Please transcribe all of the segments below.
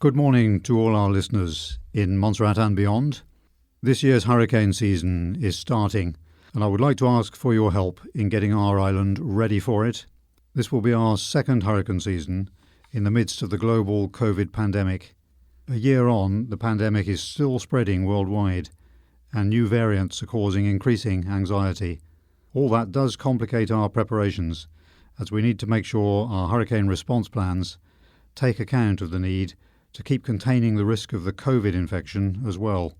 Good morning to all our listeners in Montserrat and beyond. This year's hurricane season is starting, and I would like to ask for your help in getting our island ready for it. This will be our second hurricane season in the midst of the global COVID pandemic. A year on, the pandemic is still spreading worldwide, and new variants are causing increasing anxiety. All that does complicate our preparations, as we need to make sure our hurricane response plans take account of the need to keep containing the risk of the COVID infection as well.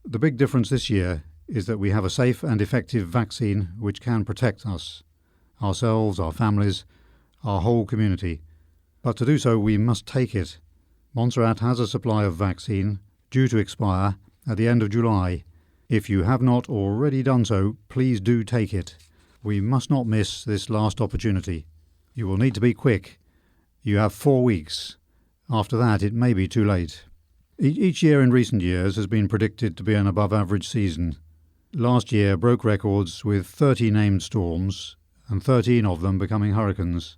The big difference this year is that we have a safe and effective vaccine which can protect us, ourselves, our families, our whole community. But to do so, we must take it. Montserrat has a supply of vaccine due to expire at the end of July. If you have not already done so, please do take it. We must not miss this last opportunity. You will need to be quick. You have 4 weeks. After that, it may be too late. Each year in recent years has been predicted to be an above-average season. Last year broke records with 30 named storms, and 13 of them becoming hurricanes.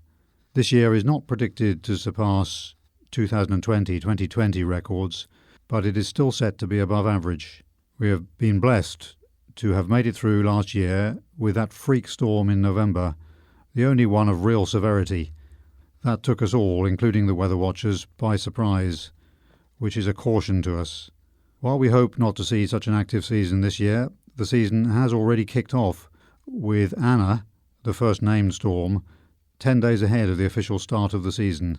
This year is not predicted to surpass 2020 records, but it is still set to be above average. We have been blessed to have made it through last year with that freak storm in November, the only one of real severity. That took us all, including the weather watchers, by surprise, which is a caution to us. While we hope not to see such an active season this year, the season has already kicked off with Anna, the first named storm, 10 days ahead of the official start of the season.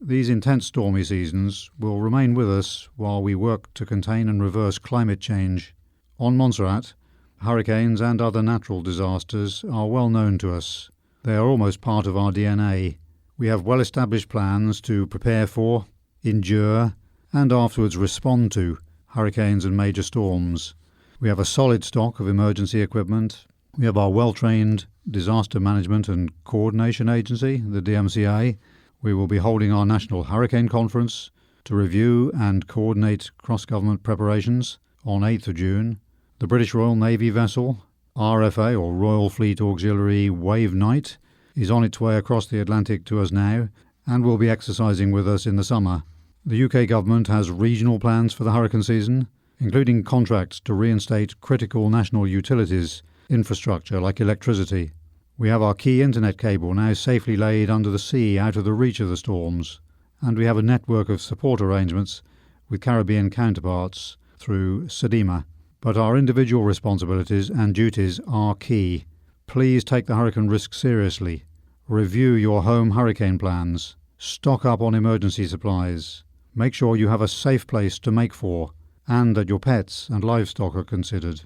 These intense stormy seasons will remain with us while we work to contain and reverse climate change. On Montserrat, hurricanes and other natural disasters are well known to us. They are almost part of our DNA. We have well-established plans to prepare for, endure, and afterwards respond to hurricanes and major storms. We have a solid stock of emergency equipment. We have our well-trained Disaster Management and Coordination Agency, the DMCA. We will be holding our National Hurricane Conference to review and coordinate cross-government preparations on 8th of June. The British Royal Navy vessel, RFA or Royal Fleet Auxiliary Wave Knight, is on its way across the Atlantic to us now and will be exercising with us in the summer. The UK government has regional plans for the hurricane season, including contracts to reinstate critical national utilities infrastructure like electricity. We have our key internet cable now safely laid under the sea out of the reach of the storms, and we have a network of support arrangements with Caribbean counterparts through SEDEMA. But our individual responsibilities and duties are key. Please take the hurricane risk seriously. Review your home hurricane plans. Stock up on emergency supplies. Make sure you have a safe place to make for, and that your pets and livestock are considered.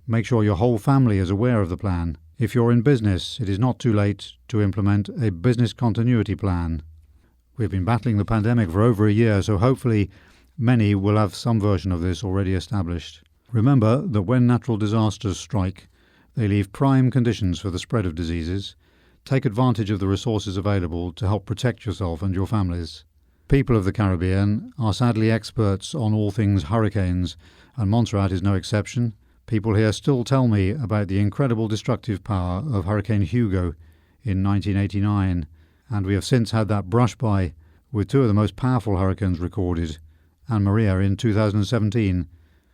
Make sure your whole family is aware of the plan. If you're in business, it is not too late to implement a business continuity plan. We've been battling the pandemic for over a year, so hopefully many will have some version of this already established. Remember that when natural disasters strike, they leave prime conditions for the spread of diseases. Take advantage of the resources available to help protect yourself and your families. People of the Caribbean are sadly experts on all things hurricanes, and Montserrat is no exception. People here still tell me about the incredible destructive power of Hurricane Hugo in 1989, and we have since had that brush by with two of the most powerful hurricanes recorded, and Maria in 2017.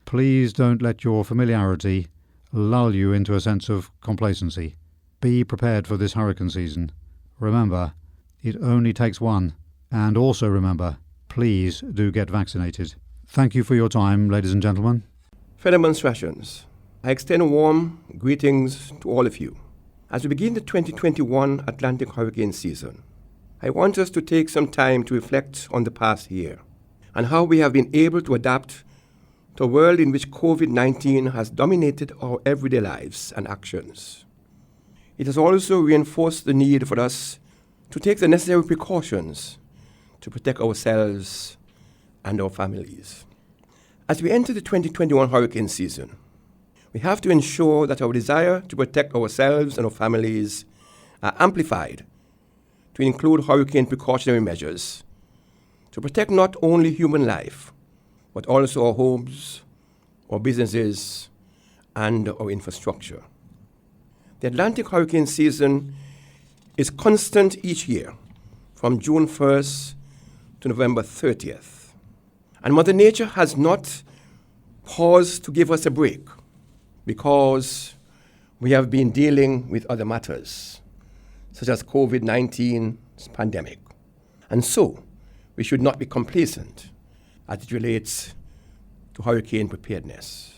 Please don't let your familiarity lull you into a sense of complacency. Be prepared for this hurricane season. Remember, it only takes one. And also remember, please do get vaccinated. Thank you for your time, ladies and gentlemen. Fellow Monstrattians, I extend warm greetings to all of you. As we begin the 2021 Atlantic hurricane season, I want us to take some time to reflect on the past year and how we have been able to adapt to a world in which COVID-19 has dominated our everyday lives and actions. It has also reinforced the need for us to take the necessary precautions to protect ourselves and our families. As we enter the 2021 hurricane season, we have to ensure that our desire to protect ourselves and our families are amplified to include hurricane precautionary measures to protect not only human life, but also our homes, our businesses, and our infrastructure. The Atlantic hurricane season is constant each year from June 1st to November 30th. And Mother Nature has not paused to give us a break because we have been dealing with other matters, such as COVID-19 pandemic. And so, we should not be complacent as it relates to hurricane preparedness.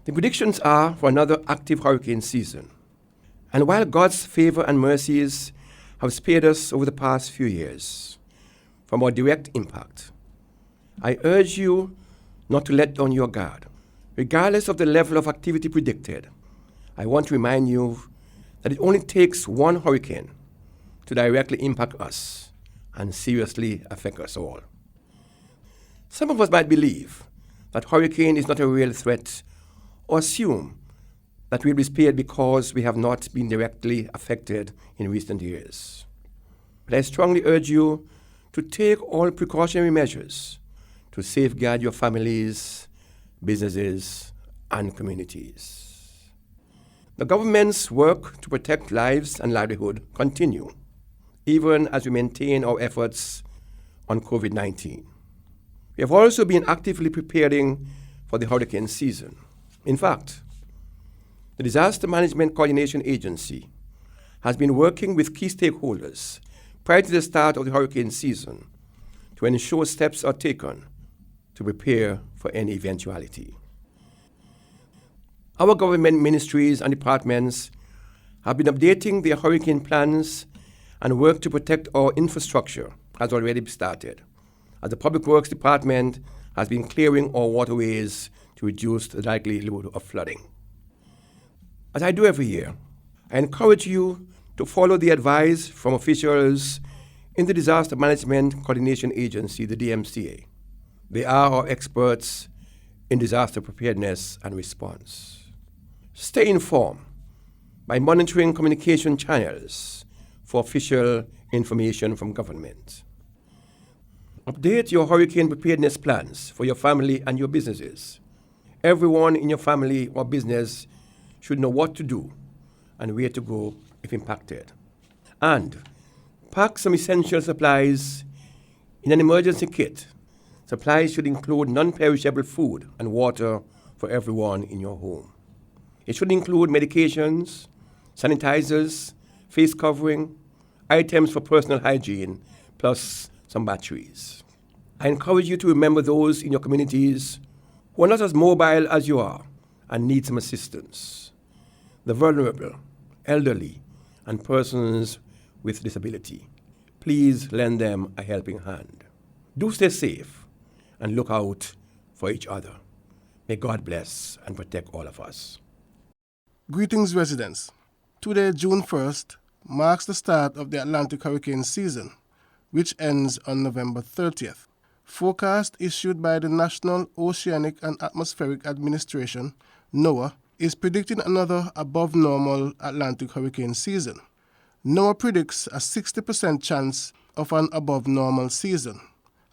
The predictions are for another active hurricane season. And while God's favor and mercies have spared us over the past few years from our direct impact, I urge you not to let down your guard. Regardless of the level of activity predicted, I want to remind you that it only takes one hurricane to directly impact us and seriously affect us all. Some of us might believe that hurricane is not a real threat or assume that we'll be spared because we have not been directly affected in recent years. But I strongly urge you to take all precautionary measures to safeguard your families, businesses, and communities. The government's work to protect lives and livelihood continue, even as we maintain our efforts on COVID-19. We have also been actively preparing for the hurricane season. In fact, the Disaster Management Coordination Agency has been working with key stakeholders prior to the start of the hurricane season to ensure steps are taken to prepare for any eventuality. Our government ministries and departments have been updating their hurricane plans, and work to protect our infrastructure has already started, as the Public Works Department has been clearing our waterways to reduce the likelihood of flooding. As I do every year, I encourage you to follow the advice from officials in the Disaster Management Coordination Agency, the DMCA. They are our experts in disaster preparedness and response. Stay informed by monitoring communication channels for official information from government. Update your hurricane preparedness plans for your family and your businesses. Everyone in your family or business should know what to do and where to go if impacted. And pack some essential supplies in an emergency kit. Supplies should include non-perishable food and water for everyone in your home. It should include medications, sanitizers, face covering, items for personal hygiene, plus some batteries. I encourage you to remember those in your communities who are not as mobile as you are and need some assistance. The vulnerable, elderly, and persons with disability. Please lend them a helping hand. Do stay safe and look out for each other. May God bless and protect all of us. Greetings, residents. Today, June 1st, marks the start of the Atlantic hurricane season, which ends on November 30th. Forecast issued by the National Oceanic and Atmospheric Administration, NOAA, is predicting another above-normal Atlantic hurricane season. NOAA predicts a 60% chance of an above-normal season,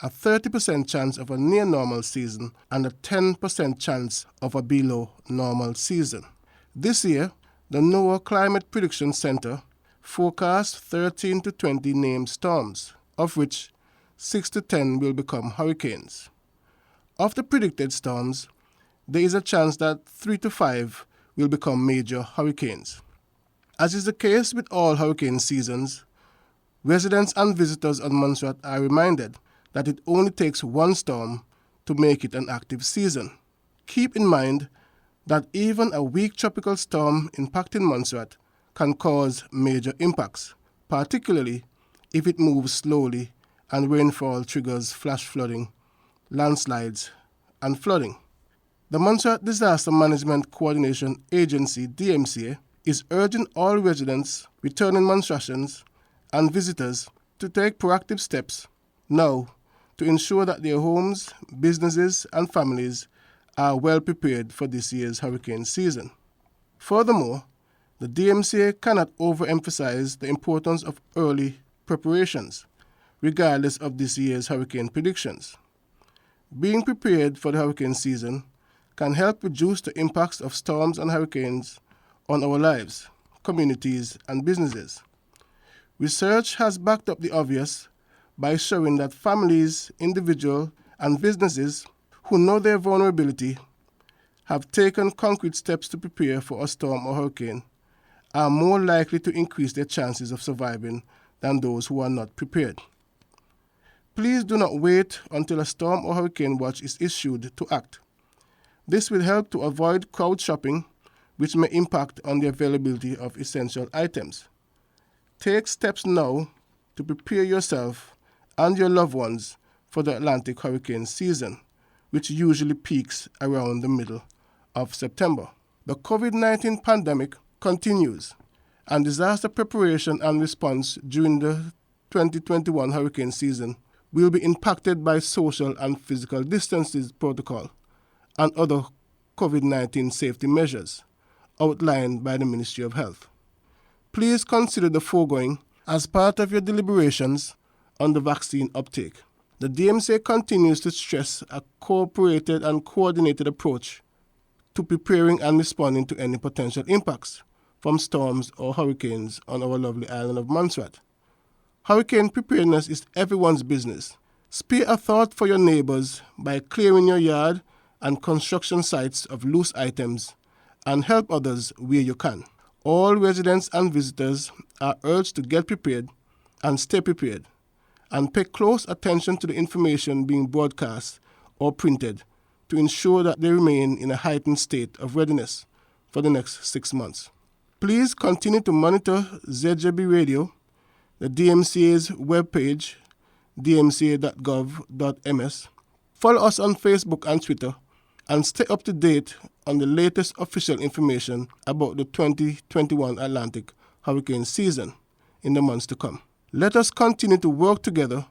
a 30% chance of a near-normal season, and a 10% chance of a below-normal season. This year, the NOAA Climate Prediction Center forecasts 13 to 20 named storms, of which 6 to 10 will become hurricanes. Of the predicted storms, there is a chance that 3 to 5 will become major hurricanes. As is the case with all hurricane seasons, residents and visitors on Montserrat are reminded that it only takes one storm to make it an active season. Keep in mind that even a weak tropical storm impacting Montserrat can cause major impacts, particularly if it moves slowly and rainfall triggers flash flooding, landslides, and flooding. The Montserrat Disaster Management Coordination Agency, DMCA, is urging all residents, returning Montserratians, and visitors to take proactive steps now to ensure that their homes, businesses, and families are well prepared for this year's hurricane season. Furthermore, the DMCA cannot overemphasize the importance of early preparations, regardless of this year's hurricane predictions. Being prepared for the hurricane season can help reduce the impacts of storms and hurricanes on our lives, communities, and businesses. Research has backed up the obvious by showing that families, individual, and businesses who know their vulnerability, have taken concrete steps to prepare for a storm or hurricane, are more likely to increase their chances of surviving than those who are not prepared. Please do not wait until a storm or hurricane watch is issued to act. This will help to avoid crowd shopping, which may impact on the availability of essential items. Take steps now to prepare yourself and your loved ones for the Atlantic hurricane season, which usually peaks around the middle of September. The COVID-19 pandemic continues, and disaster preparation and response during the 2021 hurricane season will be impacted by social and physical distances protocol and other COVID-19 safety measures outlined by the Ministry of Health. Please consider the foregoing as part of your deliberations on the vaccine uptake. The DMCA continues to stress a cooperated and coordinated approach to preparing and responding to any potential impacts from storms or hurricanes on our lovely island of Montserrat. Hurricane preparedness is everyone's business. Spare a thought for your neighbors by clearing your yard and construction sites of loose items, and help others where you can. All residents and visitors are urged to get prepared and stay prepared, and pay close attention to the information being broadcast or printed to ensure that they remain in a heightened state of readiness for the next 6 months. Please continue to monitor ZJB Radio, the DMCA's webpage, dmca.gov.ms. Follow us on Facebook and Twitter, and stay up to date on the latest official information about the 2021 Atlantic hurricane season in the months to come. Let us continue to work together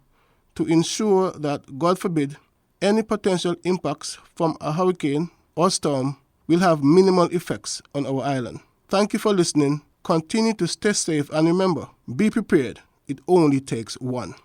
to ensure that, God forbid, any potential impacts from a hurricane or storm will have minimal effects on our island. Thank you for listening. Continue to stay safe, and remember, be prepared. It only takes one.